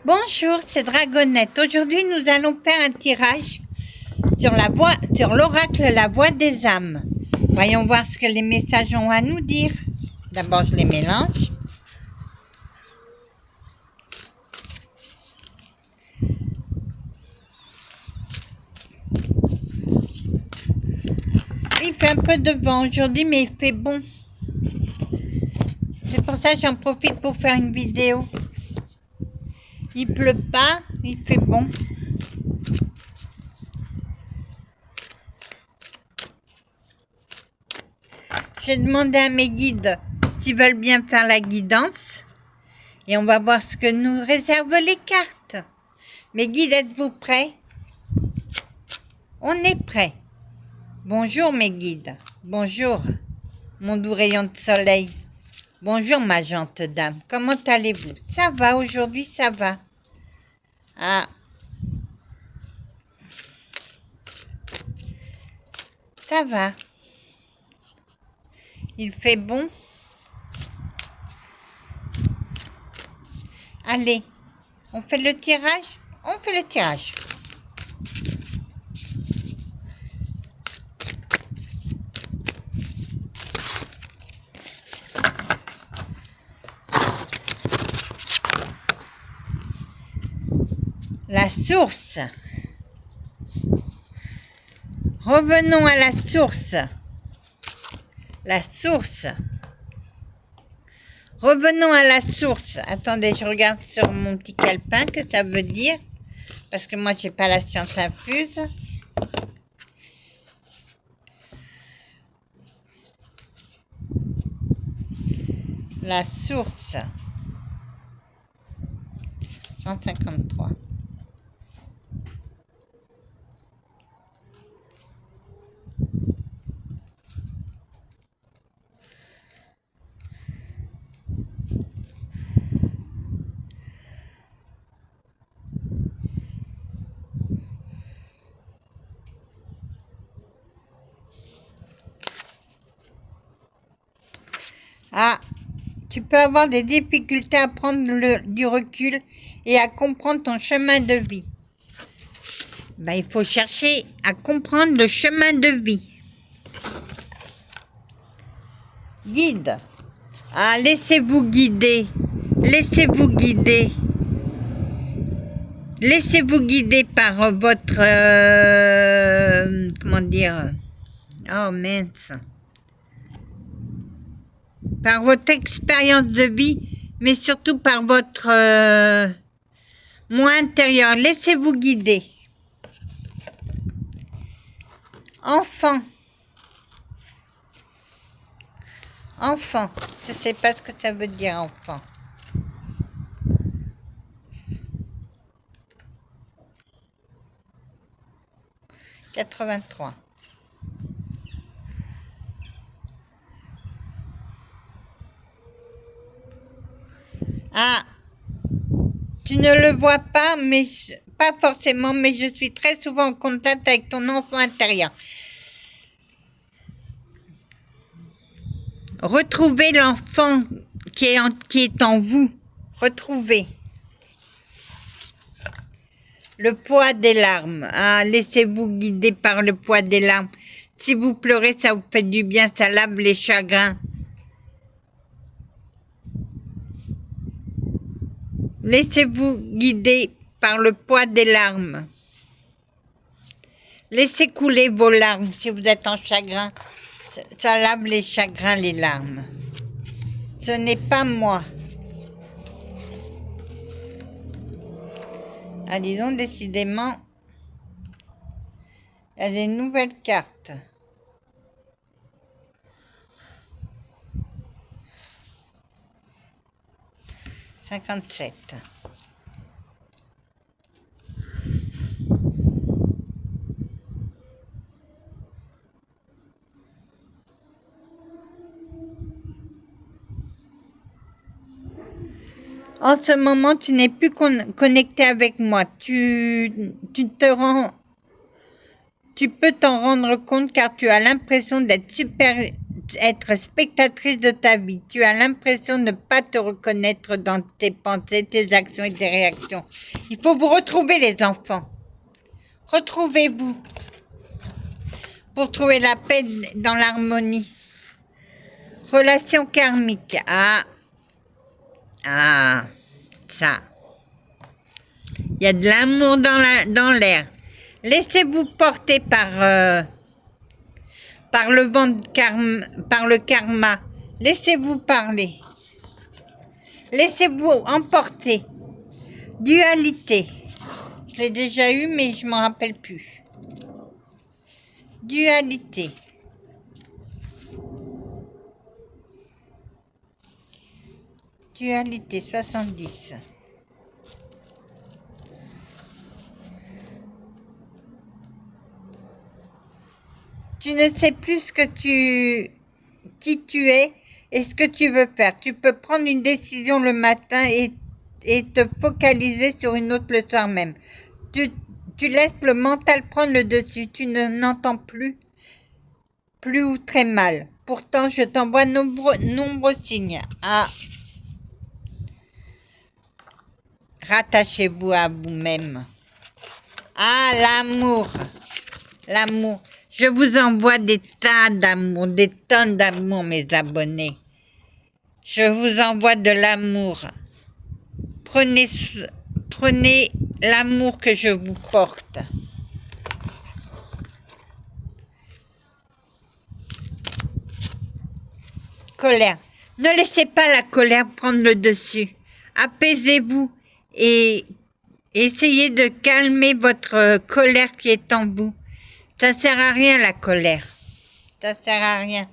Bonjour, c'est Dragonette. Aujourd'hui, nous allons faire un tirage sur l'oracle La Voix des âmes. Voyons voir ce que les messages ont à nous dire. D'abord, je les mélange. Il fait un peu de vent aujourd'hui, mais il fait bon. C'est pour ça que j'en profite pour faire une vidéo. Il pleut pas, il fait bon. J'ai demandé à mes guides s'ils veulent bien faire la guidance. Et on va voir ce que nous réservent les cartes. Mes guides, êtes-vous prêts? On est prêts. Bonjour mes guides. Bonjour mon doux rayon de soleil. Bonjour ma gente dame. Comment allez-vous? Ça va aujourd'hui, ça va. Ah. Ça va. Il fait bon. Allez, on fait le tirage? On fait le tirage. La source. Revenons à la source. La source. Revenons à la source. Attendez, je regarde sur mon petit calepin que ça veut dire. Parce que moi, j'ai pas la science infuse. La source. 153. Ah, tu peux avoir des difficultés à prendre du recul et à comprendre ton chemin de vie. Ben, il faut chercher à comprendre le chemin de vie. Guide. Ah, laissez-vous guider. Laissez-vous guider. Laissez-vous guider par votre... comment dire? Oh mince. Par votre expérience de vie, mais surtout par votre moi intérieur. Laissez-vous guider. Enfant. Enfant. Je ne sais pas ce que ça veut dire, enfant. « 83. Ah, tu ne le vois pas, mais pas forcément, mais je suis très souvent en contact avec ton enfant intérieur. Retrouvez l'enfant qui est en vous. Retrouvez. Le poids des larmes. Ah, laissez-vous guider par le poids des larmes. Si vous pleurez, ça vous fait du bien, ça lave les chagrins. Laissez-vous guider par le poids des larmes. Laissez couler vos larmes si vous êtes en chagrin. Ça lave les chagrins, les larmes. Ce n'est pas moi. Ah, disons, décidément, il y a des nouvelles cartes. « 57. » En ce moment, tu n'es plus connecté avec moi. Tu peux t'en rendre compte car tu as l'impression d'être être spectatrice de ta vie. Tu as l'impression de ne pas te reconnaître dans tes pensées, tes actions et tes réactions. Il faut vous retrouver, les enfants. Retrouvez-vous pour trouver la paix dans l'harmonie. Relation karmique. Ça. Il y a de l'amour dans l'air. Laissez-vous porter par le vent par le karma. Laissez-vous parler. Laissez-vous emporter. Dualité. Je l'ai déjà eu, mais je ne m'en rappelle plus. Dualité. Dualité 70. Tu ne sais plus qui tu es et ce que tu veux faire. Tu peux prendre une décision le matin et te focaliser sur une autre le soir même. Tu laisses le mental prendre le dessus. Tu n'entends plus ou très mal. Pourtant, je t'envoie nombreux signes. Rattachez-vous à vous-même. L'amour. L'amour. Je vous envoie des tas d'amour, des tonnes d'amour, mes abonnés. Je vous envoie de l'amour. Prenez l'amour que je vous porte. Colère. Ne laissez pas la colère prendre le dessus. Apaisez-vous et essayez de calmer votre colère qui est en vous. Ça sert à rien, la colère. Ça sert à rien.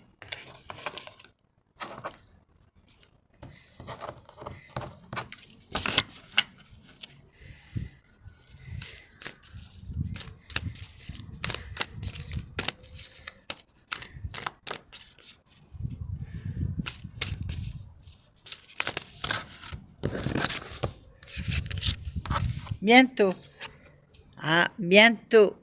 Bientôt. Bientôt.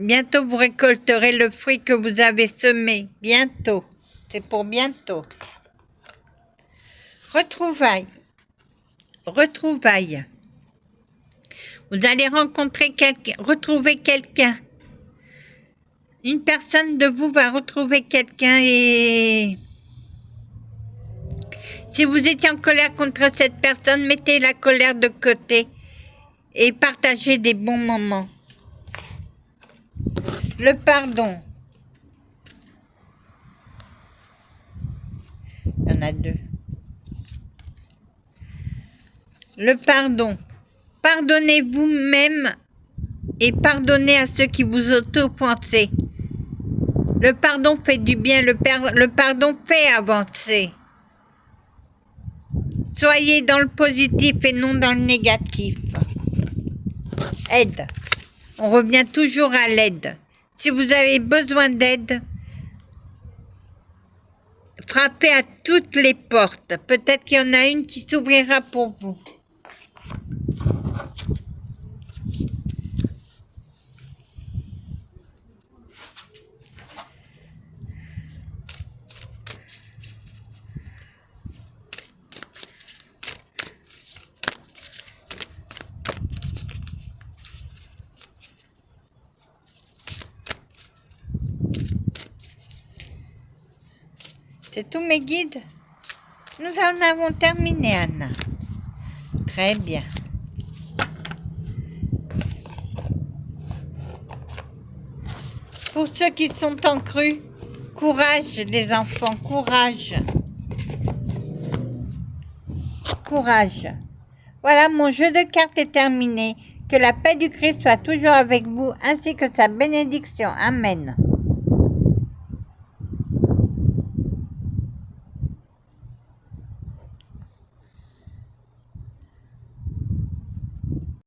Bientôt, vous récolterez le fruit que vous avez semé. Bientôt. C'est pour bientôt. Retrouvailles. Retrouvailles. Vous allez retrouver quelqu'un. Une personne de vous va retrouver quelqu'un et... Si vous étiez en colère contre cette personne, mettez la colère de côté et partagez des bons moments. Le pardon. Il y en a deux. Le pardon. Pardonnez vous-même et pardonnez à ceux qui vous auto-pensez. Le pardon fait du bien, le pardon fait avancer. Soyez dans le positif et non dans le négatif. Aide. On revient toujours à l'aide. Si vous avez besoin d'aide, frappez à toutes les portes. Peut-être qu'il y en a une qui s'ouvrira pour vous. C'est tous mes guides. Nous en avons terminé, Anna. Très bien. Pour ceux qui sont en crue, courage les enfants, courage. Courage. Voilà, mon jeu de cartes est terminé. Que la paix du Christ soit toujours avec vous, ainsi que sa bénédiction. Amen.